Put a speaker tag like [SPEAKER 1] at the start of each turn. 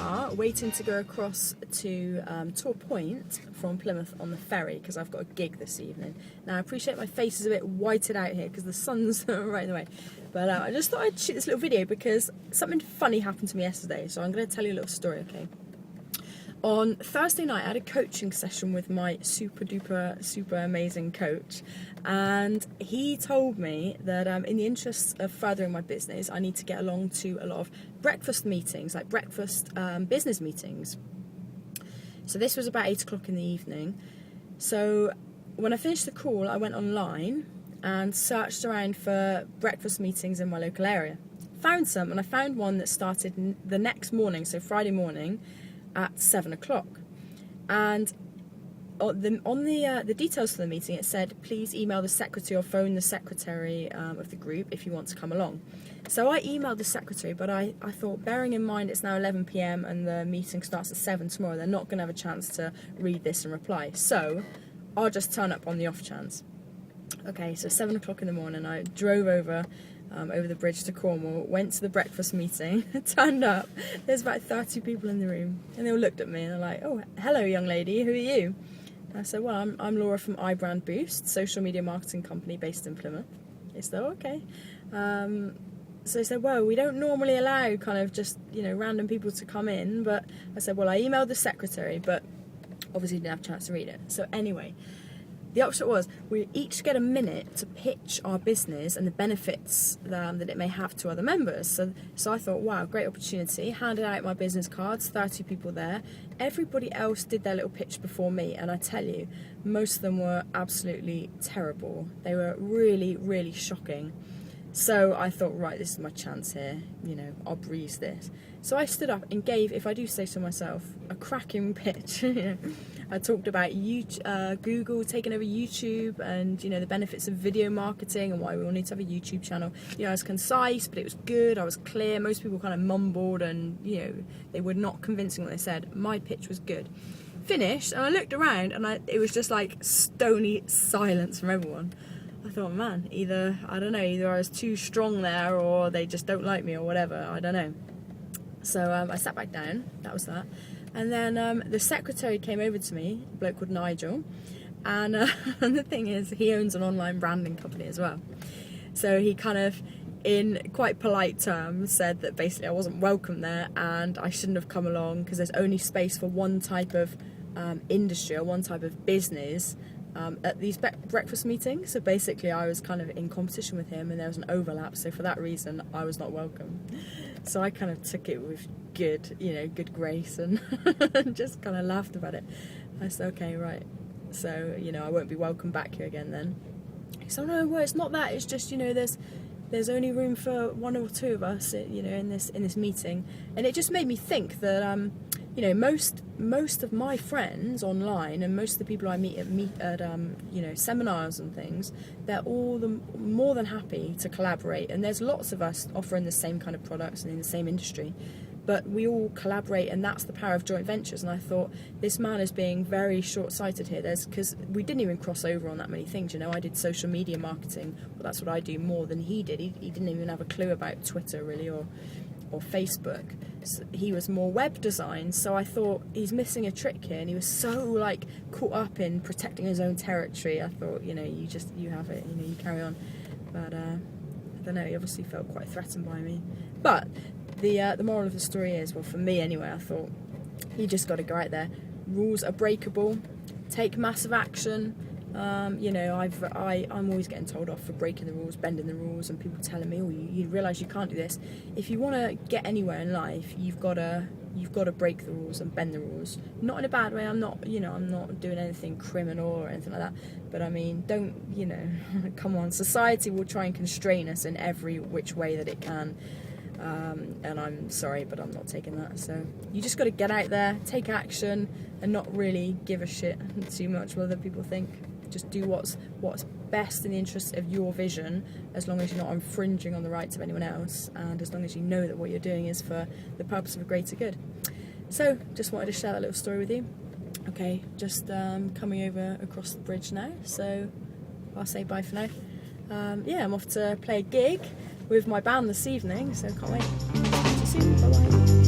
[SPEAKER 1] car waiting to go across to Tor Point from Plymouth on the ferry because I've got a gig this evening. Now I appreciate my face is a bit whited out here because the sun's right in the way, but I just thought I'd shoot this little video because something funny happened to me yesterday, so I'm going to tell you a little story, okay? On Thursday night I had a coaching session with my super amazing coach, and he told me that in the interests of furthering my business I need to get along to a lot of breakfast meetings, like breakfast business meetings. So this was about 8 o'clock in the evening. So when I finished the call I went online and searched around for breakfast meetings in my local area. Found some, and I found one that started the next morning, so Friday morning, at 7 o'clock, and on the details for the meeting it said please email the secretary or phone the secretary of the group if you want to come along. So I emailed the secretary, but I thought, bearing in mind it's now 11 PM and the meeting starts at 7 tomorrow, they're not going to have a chance to read this and reply, so I'll just turn up on the off chance. Okay, so 7 o'clock in the morning I drove over the bridge to Cornwall, went to the breakfast meeting, turned up, there's about 30 people in the room, and they all looked at me and they're like, oh, hello young lady, who are you? And I said, well, I'm Laura from iBrand Boost, social media marketing company based in Plymouth. They said, oh, okay. So they said, well, we don't normally allow kind of just, you know, random people to come in, but I said, well, I emailed the secretary, but obviously didn't have a chance to read it. So anyway, the upshot was we each get a minute to pitch our business and the benefits that it may have to other members. So I thought, wow, great opportunity. Handed out my business cards, 30 people there. Everybody else did their little pitch before me, and I tell you, most of them were absolutely terrible. They were really shocking. So I thought, right, this is my chance here, you know, I'll breeze this. So I stood up and gave, if I do say so myself, a cracking pitch. I talked about Google taking over YouTube and, you know, the benefits of video marketing and why we all need to have a YouTube channel. You know, I was concise, but it was good, I was clear. Most people kind of mumbled and, you know, they were not convincing what they said. My pitch was good. Finished, and I looked around and it was just like stony silence from everyone. I thought, man, either I was too strong there or they just don't like me or whatever, I don't know. So I sat back down, that was that. And then the secretary came over to me, a bloke called Nigel, and the thing is, he owns an online branding company as well. So he kind of, in quite polite terms, said that basically I wasn't welcome there and I shouldn't have come along because there's only space for one type of industry or one type of business at these breakfast meetings. So basically I was kind of in competition with him and there was an overlap, so for that reason I was not welcome. So I kind of took it with good grace and just kind of laughed about it. I said, okay, right, so, you know, I won't be welcome back here again then. He said, no, well, it's not that, it's just, you know, there's only room for one or two of us, you know, in this meeting. And it just made me think that you know, most of my friends online and most of the people I meet at you know, seminars and things, they're all more than happy to collaborate, and there's lots of us offering the same kind of products and in the same industry, but we all collaborate, and that's the power of joint ventures. And I thought, this man is being very short-sighted here. Because we didn't even cross over on that many things, you know. I did social media marketing, well, that's what I do more than he did. He didn't even have a clue about Twitter really, or Facebook. So he was more web design, so I thought he's missing a trick here, and he was so like caught up in protecting his own territory. I thought, you know, you have it, you know, you carry on. But I don't know, he obviously felt quite threatened by me. But the moral of the story is, well, for me anyway, I thought you just got to go out there. Rules are breakable. Take massive action. You know, I'm always getting told off for breaking the rules, bending the rules, and people telling me, oh, you realise you can't do this. If you want to get anywhere in life, you've got to break the rules and bend the rules. Not in a bad way. I'm not doing anything criminal or anything like that. But I mean, don't, you know, come on. Society will try and constrain us in every which way that it can. And I'm sorry, but I'm not taking that. So you just got to get out there, take action, and not really give a shit too much what other people think. Just do what's best in the interest of your vision, as long as you're not infringing on the rights of anyone else, and as long as you know that what you're doing is for the purpose of a greater good. So just wanted to share that little story with you. Okay, just coming over across the bridge now, so I'll say bye for now. Yeah, I'm off to play a gig with my band this evening, so can't wait. See you soon, bye bye.